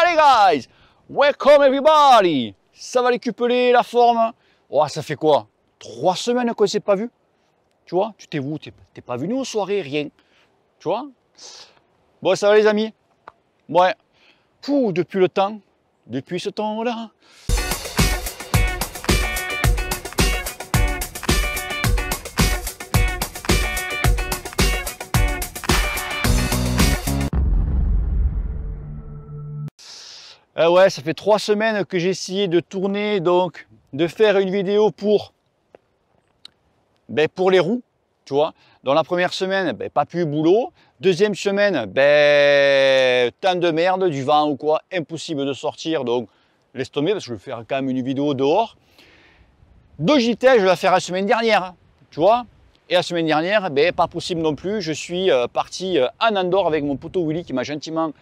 Allez guys, welcome everybody. Ça va les cupelés, la forme? Oh, ça fait quoi? 3 semaines qu'on ne s'est pas vu. Tu vois, tu t'es où? T'es pas venu aux soirées, rien. Tu vois? Bon, ça va les amis? Ouais. Pouh, depuis ce temps-là. Ouais, ça fait 3 semaines que j'ai essayé de tourner, donc de faire une vidéo pour les roues, tu vois. Dans la première semaine, pas pu boulot. Deuxième semaine, temps de merde, du vent ou quoi, impossible de sortir, donc laisse tomber parce que je vais faire quand même une vidéo dehors. Dogitel, je vais la faire la semaine dernière, tu vois. Et la semaine dernière, pas possible non plus. Je suis parti en Andorre avec mon poteau Willy qui m'a gentiment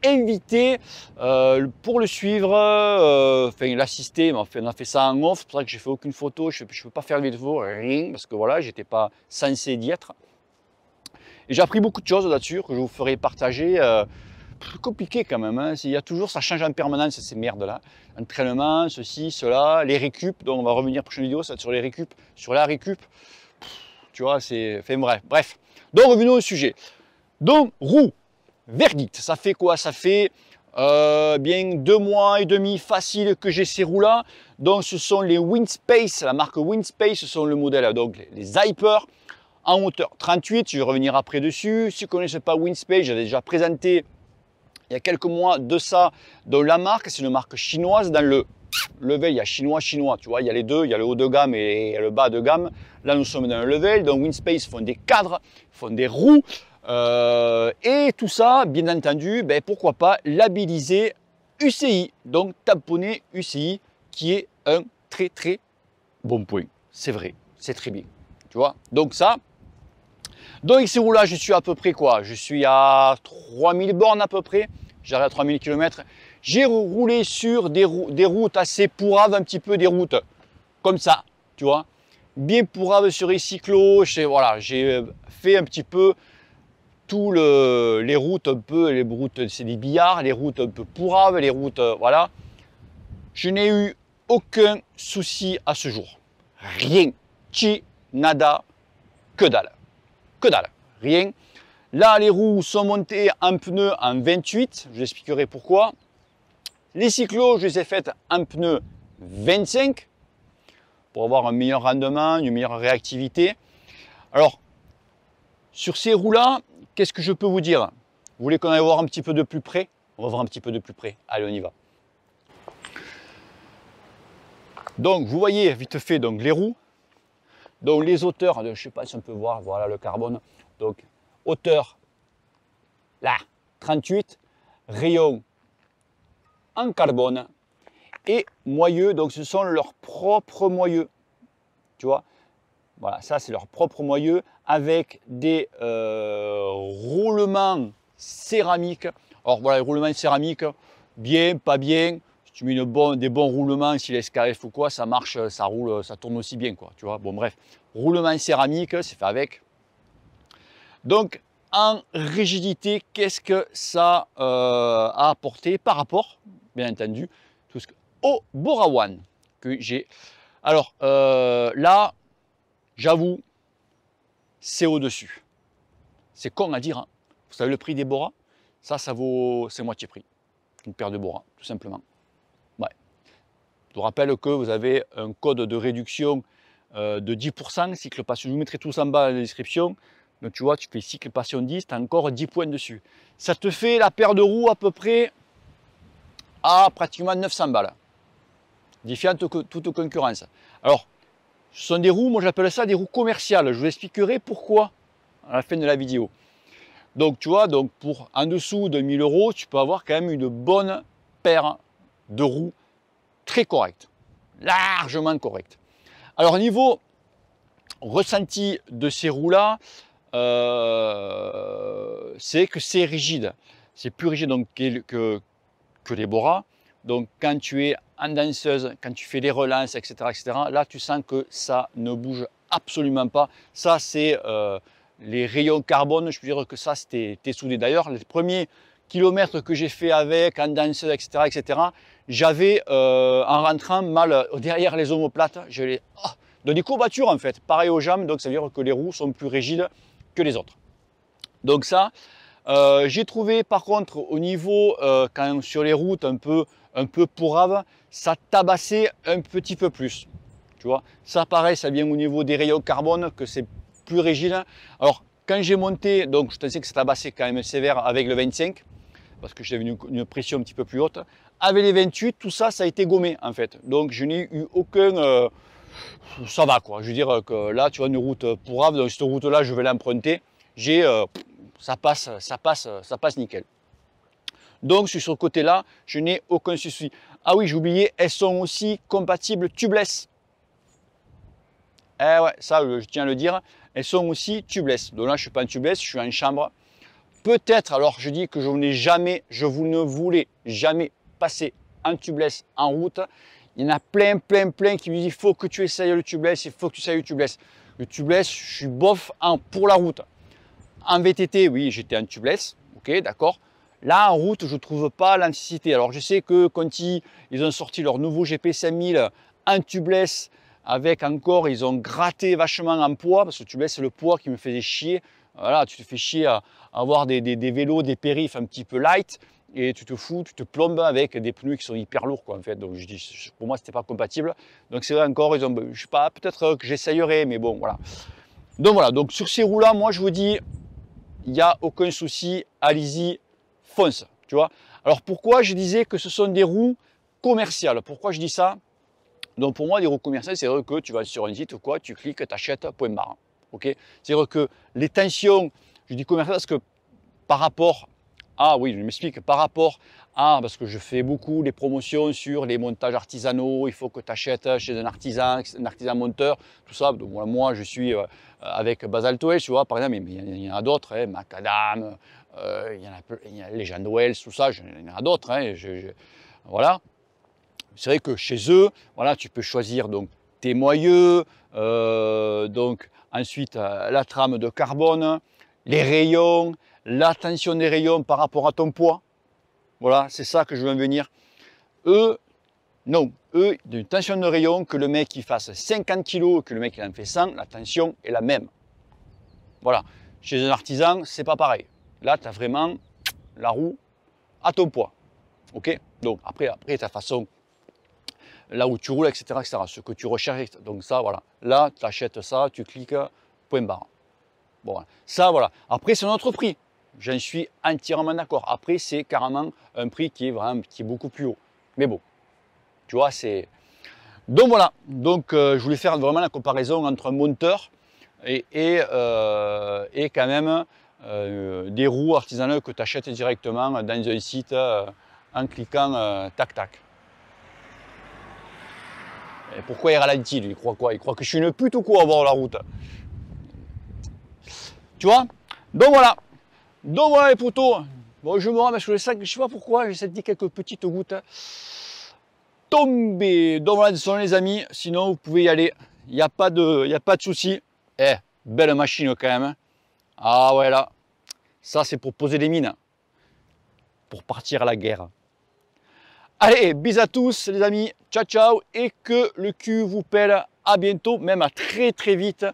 invité pour le suivre, enfin l'assister, on a fait ça en off, c'est pour ça que j'ai fait aucune photo, je ne peux pas faire de vidéo, rien, parce que voilà, j'étais pas censé d'y être. Et j'ai appris beaucoup de choses là-dessus que je vous ferai partager. Compliqué quand même, hein. Il y a toujours, ça change en permanence ces merdes là. Entraînement, ceci, cela, les récup, donc on va revenir prochaine vidéo, ça va être sur les récup, sur la récup. Tu vois, c'est. Enfin bref. Donc revenons au sujet. Donc, roue. Verdict, ça fait quoi? Ça fait bien 2 mois et demi facile que j'ai ces roues-là. Donc ce sont les Windspace, la marque Windspace, ce sont le modèle, donc les Hyper en hauteur 38. Je vais revenir après dessus. Si vous ne connaissez pas Windspace, j'avais déjà présenté il y a quelques mois de ça. Donc la marque, c'est une marque chinoise. Dans le level, il y a chinois, tu vois, il y a les deux, il y a le haut de gamme et le bas de gamme. Là, nous sommes dans le level. Donc Windspace font des cadres, font des roues. Et tout ça, bien entendu, pourquoi pas labelliser UCI, donc tamponner UCI, qui est un très très bon point. C'est vrai, c'est très bien. Tu vois, donc ça. Donc ces roues-là, je suis à peu près quoi? Je suis à 3000 bornes à peu près. J'arrive à 3000 km. J'ai roulé sur des routes assez pourraves, un petit peu des routes comme ça, tu vois. Bien pourraves sur les cyclos. Voilà, j'ai fait un petit peu les routes un peu, les routes c'est des billards, les routes un peu pourraves, les routes, voilà. Je n'ai eu aucun souci à ce jour. Rien. Chi, nada, que dalle. Que dalle. Rien. Là, les roues sont montées en pneus en 28. Je vous expliquerai pourquoi. Les cyclos, je les ai faites en pneus 25 pour avoir un meilleur rendement, une meilleure réactivité. Alors, sur ces roues-là, qu'est-ce que je peux vous dire? Vous voulez qu'on aille voir un petit peu de plus près? On va voir un petit peu de plus près. Allez, on y va. Donc, vous voyez vite fait donc, les roues. Donc, les hauteurs, je ne sais pas si on peut voir, voilà le carbone. Donc, hauteur, là, 38. Rayon en carbone. Et moyeux, donc ce sont leurs propres moyeux. Tu vois? Voilà, ça c'est leur propre moyeu avec des roulements céramiques. Alors voilà, les roulements céramiques, bien, pas bien. Si tu mets des bons roulements, si l'SKF ou quoi, ça marche, ça roule, ça tourne aussi bien, quoi. Tu vois, bon bref, roulement céramique, c'est fait avec. Donc en rigidité, qu'est-ce que ça a apporté par rapport, bien entendu, au Borawan que j'ai. Alors là. J'avoue, c'est au-dessus. C'est con à dire. Hein. Vous savez le prix des Bora? Ça vaut, c'est moitié prix. Une paire de Bora, tout simplement. Ouais. Je vous rappelle que vous avez un code de réduction de 10%, cycle passion. Je vous mettrai tout en bas dans la description. Donc tu vois, tu fais cycle passion 10, tu as encore 10 points dessus. Ça te fait la paire de roues à peu près à pratiquement 900 balles. Défiant toute concurrence. Alors, ce sont des roues, moi j'appelle ça des roues commerciales. Je vous expliquerai pourquoi à la fin de la vidéo. Donc tu vois, donc pour en dessous de 1000 €, tu peux avoir quand même une bonne paire de roues très correcte, largement correcte. Alors niveau ressenti de ces roues-là, c'est que c'est rigide. C'est plus rigide donc, que les Bora. Donc quand tu es en danseuse, quand tu fais des relances, etc., là tu sens que ça ne bouge absolument pas. Ça c'est les rayons carbone, je peux dire que ça c'était soudé. D'ailleurs les premiers kilomètres que j'ai fait avec, en danseuse, etc., j'avais en rentrant mal derrière les omoplates. Donc des courbatures en fait, pareil aux jambes, donc ça veut dire que les roues sont plus rigides que les autres. Donc ça, j'ai trouvé par contre au niveau, quand sur les routes un peu pourraves, ça tabassait un petit peu plus. Tu vois, ça pareil, ça vient au niveau des rayons carbone, que c'est plus rigide. Alors quand j'ai monté, donc je pensais que ça tabassait quand même sévère avec le 25, parce que j'avais une pression un petit peu plus haute. Avec les 28, tout ça, ça a été gommé en fait. Donc je n'ai eu aucun... ça va quoi. Je veux dire que là, tu vois, une route pourrave, donc cette route-là, je vais l'emprunter. Ça passe nickel. Donc sur ce côté-là, je n'ai aucun souci. Ah oui, j'ai oublié, elles sont aussi compatibles tubeless. Eh ouais, ça, je tiens à le dire, elles sont aussi tubeless. Donc là, je ne suis pas en tubeless, je suis en chambre. Peut-être, alors je dis que je ne voulais jamais passer en tubeless en route. Il y en a plein qui me disent il faut que tu essayes le tubeless, il faut que tu essayes le tubeless. Le tubeless, je suis bof pour la route. En VTT, oui, j'étais en tubeless, ok, d'accord. Là, en route, je ne trouve pas la nécessité. Alors, je sais que Conti, ils ont sorti leur nouveau GP 5000 en tubeless, avec encore, ils ont gratté vachement en poids, parce que le tubeless, c'est le poids qui me faisait chier. Voilà, tu te fais chier à avoir des vélos, des périphes un petit peu light, et tu te fous, tu te plombes avec des pneus qui sont hyper lourds, quoi, en fait. Donc, je dis, pour moi, c'était pas compatible. Donc, c'est vrai encore, ils ont, je sais pas, peut-être que j'essayerai, mais bon, voilà. Donc, voilà. Donc, sur ces roues-là, moi, je vous dis, il n'y a aucun souci, allez-y, fonce, tu vois. Alors pourquoi je disais que ce sont des roues commerciales? Pourquoi je dis ça? Donc pour moi, des roues commerciales, c'est vrai que tu vas sur un site ou quoi, tu cliques, tu achètes, point barre. Ok? C'est vrai que les tensions, je dis commerciales parce que par rapport à, oui, je m'explique, par rapport à, parce que je fais beaucoup les promotions sur les montages artisanaux, il faut que tu achètes chez un artisan monteur, tout ça. Donc voilà, moi, je suis avec Basalto, tu vois, par exemple, mais il y en a d'autres, hein, Macadam, il y a les Jean Wells, tout ça, il y en a d'autres. Hein, voilà. C'est vrai que chez eux, voilà, tu peux choisir donc tes moyeux, donc ensuite la trame de carbone, les rayons, la tension des rayons par rapport à ton poids. Voilà, c'est ça que je veux en venir. Eux, non, eux, d'une tension de rayon, que le mec il fasse 50 kg, que le mec il en fait 100, la tension est la même. Voilà, chez un artisan, c'est pas pareil. Là, tu as vraiment la roue à ton poids. Ok? Donc après ta façon, là où tu roules, etc., ce que tu recherches, donc ça, voilà. Là, tu achètes ça, tu cliques, point barre. Bon, voilà. Ça, voilà. Après, c'est un autre prix. J'en suis entièrement d'accord. Après, c'est carrément un prix qui est beaucoup plus haut. Mais bon, tu vois, c'est... Donc voilà. Donc, je voulais faire vraiment la comparaison entre un monteur et quand même des roues artisanales que tu achètes directement dans un site en cliquant tac tac. Et pourquoi il ralentit lui? Il croit quoi? Il croit que je suis une pute ou quoi à bord de la route? Tu vois? Donc voilà les potos. Bon, je me rends sur le sac, je sais pas pourquoi, j'ai senti quelques petites gouttes tomber. Donc voilà, ce sont les amis, sinon vous pouvez y aller. Il n'y a pas de souci. Eh, belle machine quand même. Ah ouais là, ça c'est pour poser des mines, pour partir à la guerre. Allez, bis à tous les amis, ciao ciao, et que le cul vous pèle. À bientôt, même à très vite.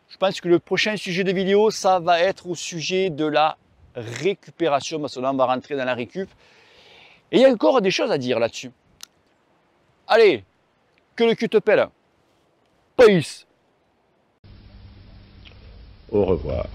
Je pense que le prochain sujet de vidéo, ça va être au sujet de la récupération, parce que là on va rentrer dans la récup. Et il y a encore des choses à dire là-dessus. Allez, que le cul te pèle. Peace. Au revoir.